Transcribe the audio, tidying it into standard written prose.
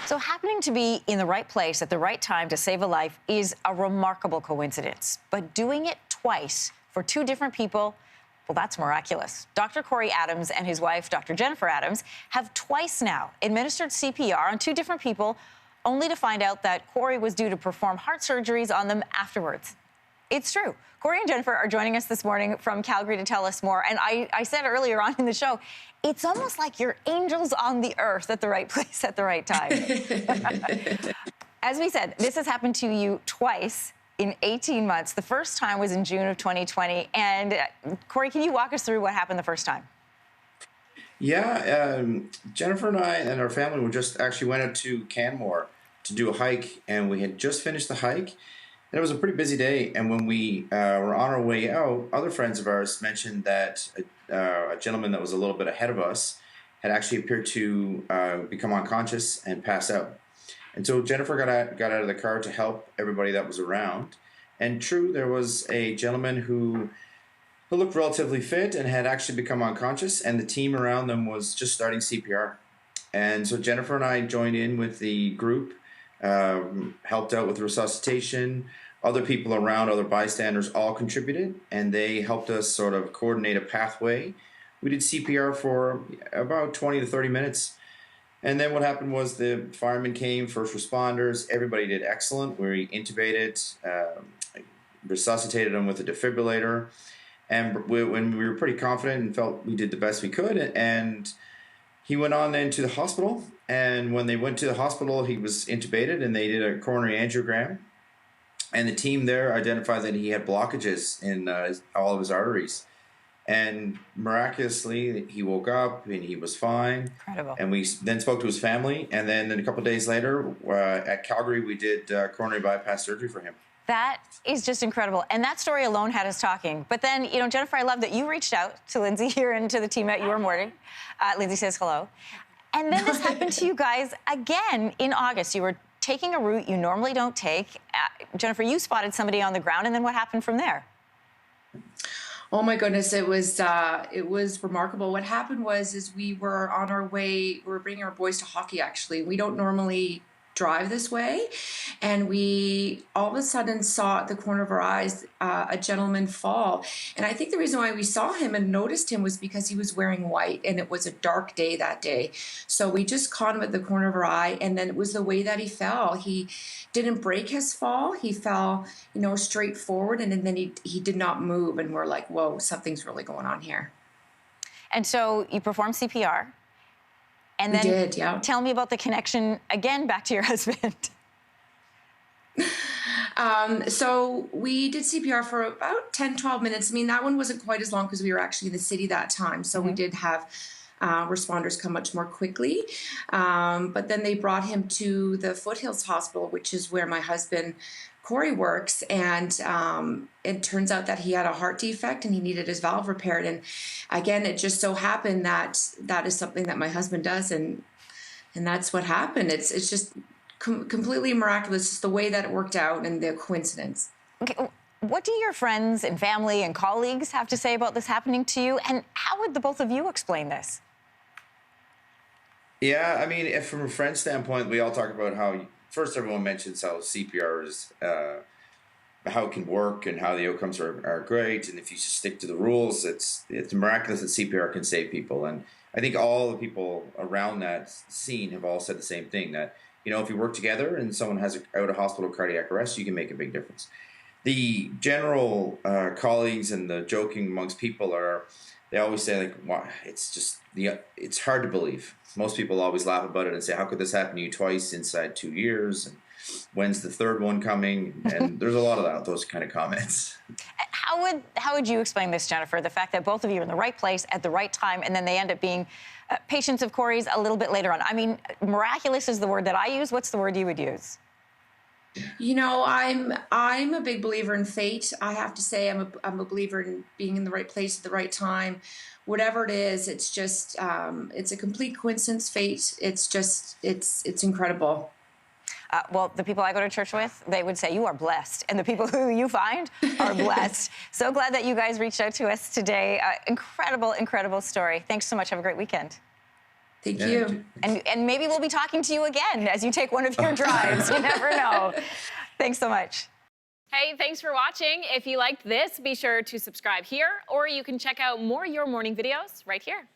So happening to be in the right place at the right time to save a life is a remarkable coincidence. But doing it twice for two different people, well, that's miraculous. Dr. Corey Adams and his wife, Dr. Jennifer Adams, have twice now administered CPR on two different people, only to find out that Corey was due to perform heart surgeries on them afterwards. It's true. Corey and Jennifer are joining us this morning from Calgary to tell us more. And I said earlier on in the show, it's almost like you're angels on the earth at the right place at the right time. As we said, this has happened to you twice in 18 months. The first time was in June of 2020. And Corey, can you walk us through what happened the first time? Yeah, Jennifer and I and our family actually went out to Canmore to do a hike, and we had just finished the hike. And it was a pretty busy day, and when we were on our way out, other friends of ours mentioned that a gentleman that was a little bit ahead of us had actually appeared to become unconscious and pass out. And so Jennifer got out of the car to help everybody that was around. And true, there was a gentleman who looked relatively fit and had actually become unconscious, and the team around them was just starting CPR. And so Jennifer and I joined in with the group, helped out with resuscitation. Other people around, other bystanders, all contributed, and they helped us sort of coordinate a pathway. We did CPR for about 20 to 30 minutes. And then what happened was the firemen came, first responders, everybody did excellent. We intubated, resuscitated him with a defibrillator. And when we were pretty confident and felt we did the best we could, and he went on then to the hospital. And when they went to the hospital, he was intubated and they did a coronary angiogram. And the team there identified that he had blockages in all of his arteries. And miraculously, he woke up and he was fine. Incredible. And we then spoke to his family. And then a couple of days later, at Calgary, we did coronary bypass surgery for him. That is just incredible. And that story alone had us talking. But then, you know, Jennifer, I love that you reached out to Lindsey here and to the team at Your Morning. Lindsey says hello. And then this happened to you guys again in August. You were taking a route you normally don't take. Jennifer, you spotted somebody on the ground, and then what happened from there? Oh my goodness, it was remarkable. What happened was we were on our way. We were bringing our boys to hockey. Actually, we don't normally drive this way, and we all of a sudden saw at the corner of our eyes a gentleman fall. And I think the reason why we saw him and noticed him was because he was wearing white, and it was a dark day that day. So we just caught him at the corner of our eye, and then it was the way that he fell. He didn't break his fall. He fell, you know, straight forward, and then he did not move. And we're like, whoa, something's really going on here. And so you performed CPR. And then we did, yeah. Tell me about the connection again back to your husband. So we did CPR for about 10, 12 minutes. I mean, that one wasn't quite as long because we were actually in the city that time. So we did have responders come much more quickly. But then they brought him to the Foothills Hospital, which is where my husband Corey works, and it turns out that he had a heart defect and he needed his valve repaired. And again, it just so happened that that is something that my husband does, and that's what happened. It's just completely miraculous, just the way that it worked out and the coincidence. Okay, what do your friends and family and colleagues have to say about this happening to you, and how would the both of you explain this? Yeah, I mean, if from a friend standpoint, we all talk about how, first everyone mentions how CPR is, how it can work and how the outcomes are great. And if you just stick to the rules, it's miraculous that CPR can save people. And I think all the people around that scene have all said the same thing, that, you know, if you work together and someone has out of hospital cardiac arrest, you can make a big difference. The general colleagues and the joking amongst people they always say, like, wow, it's hard to believe. Most people always laugh about it and say, how could this happen to you twice inside 2 years? And when's the third one coming? And there's a lot of those kind of comments. How would you explain this, Jennifer? The fact that both of you are in the right place at the right time, and then they end up being patients of Corey's a little bit later on. I mean, miraculous is the word that I use. What's the word you would use? You know, I'm a big believer in fate. I have to say, I'm a believer in being in the right place at the right time. Whatever it is, it's just it's a complete coincidence. Fate. It's incredible. Well, the people I go to church with, they would say you are blessed, and the people who you find are blessed. So glad that you guys reached out to us today. Incredible, incredible story. Thanks so much. Have a great weekend. Thank Yeah, you. And maybe we'll be talking to you again as you take one of your drives. You never know. Thanks so much. Hey, thanks for watching. If you liked this, be sure to subscribe here, or you can check out more Your Morning videos right here.